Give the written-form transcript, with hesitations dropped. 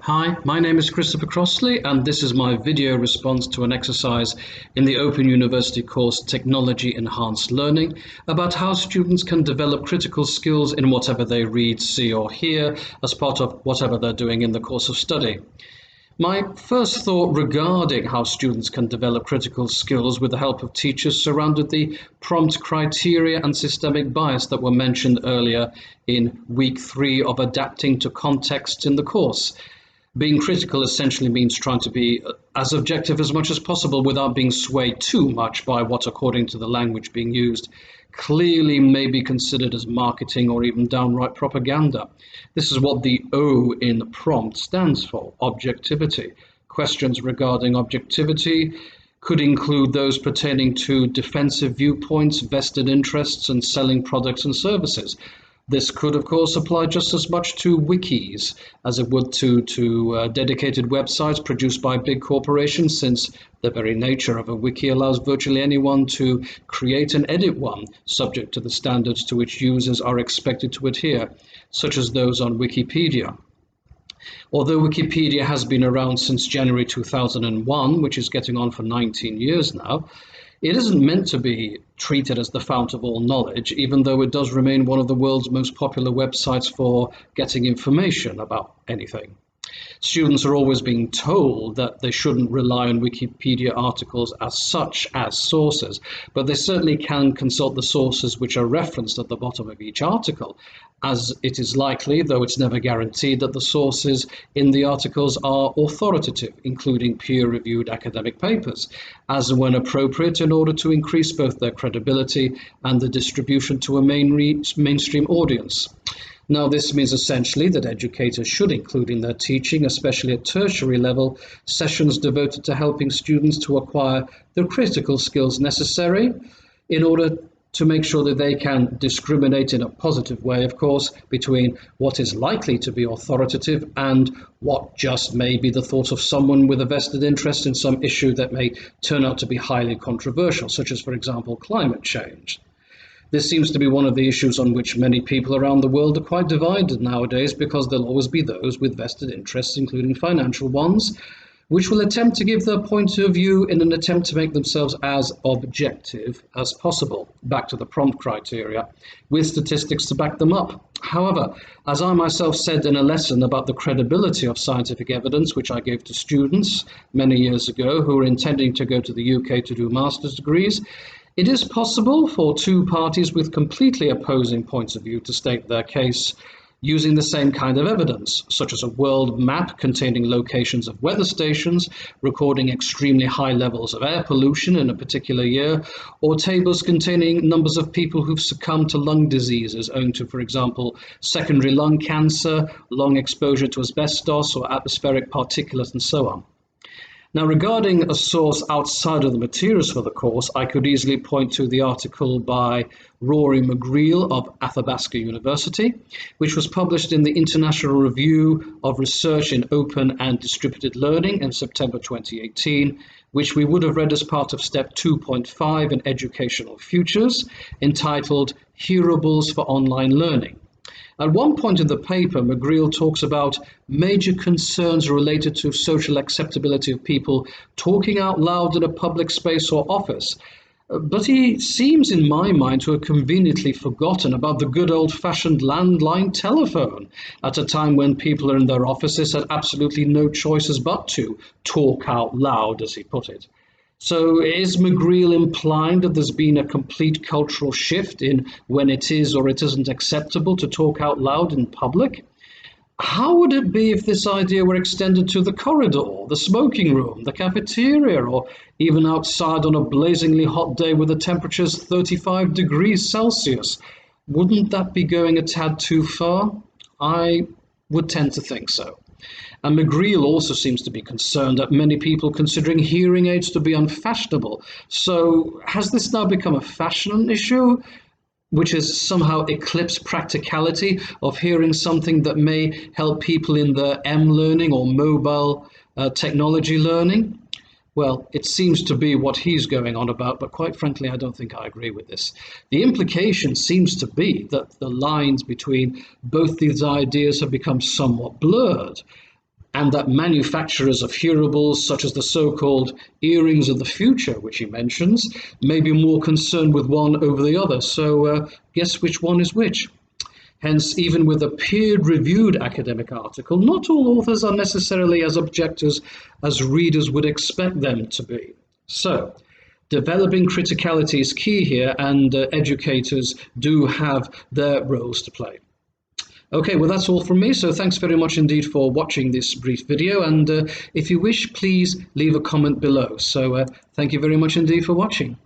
Hi, my name is Christopher Crossley, and this is my video response to an exercise in the Open University course Technology Enhanced Learning about how students can develop critical skills in whatever they read, see, or hear as part of whatever they're doing in the course of study. My first thought regarding how students can develop critical skills with the help of teachers surrounded the prompt criteria and systemic bias that were mentioned earlier in week 3 of adapting to context in the course. Being critical essentially means trying to be as objective as much as possible without being swayed too much by what, according to the language being used, clearly may be considered as marketing or even downright propaganda. This is what the O in prompt stands for: objectivity. Questions regarding objectivity could include those pertaining to defensive viewpoints, vested interests, and selling products and services. This could, of course, apply just as much to wikis as it would to dedicated websites produced by big corporations, since the very nature of a wiki allows virtually anyone to create and edit one, subject to the standards to which users are expected to adhere, such as those on Wikipedia. Although Wikipedia has been around since January 2001, which is getting on for 19 years now, it isn't meant to be treated as the fount of all knowledge, even though it does remain one of the world's most popular websites for getting information about anything. Students are always being told that they shouldn't rely on Wikipedia articles as such as sources, but they certainly can consult the sources which are referenced at the bottom of each article, as it is likely, though it's never guaranteed, that the sources in the articles are authoritative, including peer-reviewed academic papers, as and when appropriate, in order to increase both their credibility and the distribution to a mainstream audience. Now, this means essentially that educators should include in their teaching, especially at tertiary level, sessions devoted to helping students to acquire the critical skills necessary in order to make sure that they can discriminate in a positive way, of course, between what is likely to be authoritative and what just may be the thought of someone with a vested interest in some issue that may turn out to be highly controversial, such as, for example, climate change. This seems to be one of the issues on which many people around the world are quite divided nowadays, because there'll always be those with vested interests, including financial ones, which will attempt to give their point of view in an attempt to make themselves as objective as possible, back to the prompt criteria, with statistics to back them up. However, as I myself said in a lesson about the credibility of scientific evidence, which I gave to students many years ago who were intending to go to the UK to do master's degrees, it is possible for two parties with completely opposing points of view to state their case using the same kind of evidence, such as a world map containing locations of weather stations, recording extremely high levels of air pollution in a particular year, or tables containing numbers of people who've succumbed to lung diseases owing to, for example, secondary lung cancer, long exposure to asbestos or atmospheric particulates, and so on. Now, regarding a source outside of the materials for the course, I could easily point to the article by Rory McGreal of Athabasca University, which was published in the International Review of Research in Open and Distributed Learning in September 2018, which we would have read as part of Step 2.5 in Educational Futures, entitled Hearables for Online Learning. At one point in the paper, McGreal talks about major concerns related to social acceptability of people talking out loud in a public space or office. But he seems, in my mind, to have conveniently forgotten about the good old-fashioned landline telephone at a time when people in their offices had absolutely no choices but to talk out loud, as he put it. So is McGreal implying that there's been a complete cultural shift in when it is or it isn't acceptable to talk out loud in public? How would it be if this idea were extended to the corridor, the smoking room, the cafeteria, or even outside on a blazingly hot day with the temperatures 35 degrees Celsius? Wouldn't that be going a tad too far? I would tend to think so. And McGreal also seems to be concerned at many people considering hearing aids to be unfashionable. So has this now become a fashion issue, which has somehow eclipsed practicality of hearing something that may help people in their M-learning or mobile technology learning? Well, it seems to be what he's going on about, but quite frankly, I don't think I agree with this. The implication seems to be that the lines between both these ideas have become somewhat blurred. and that manufacturers of hearables, such as the so-called earrings of the future, which he mentions, may be more concerned with one over the other. So guess which one is which? Hence, even with a peer-reviewed academic article, not all authors are necessarily as objective as readers would expect them to be. So, developing criticality is key here, and educators do have their roles to play. Okay, well, that's all from me. So thanks very much indeed for watching this brief video. And if you wish, please leave a comment below. So thank you very much indeed for watching.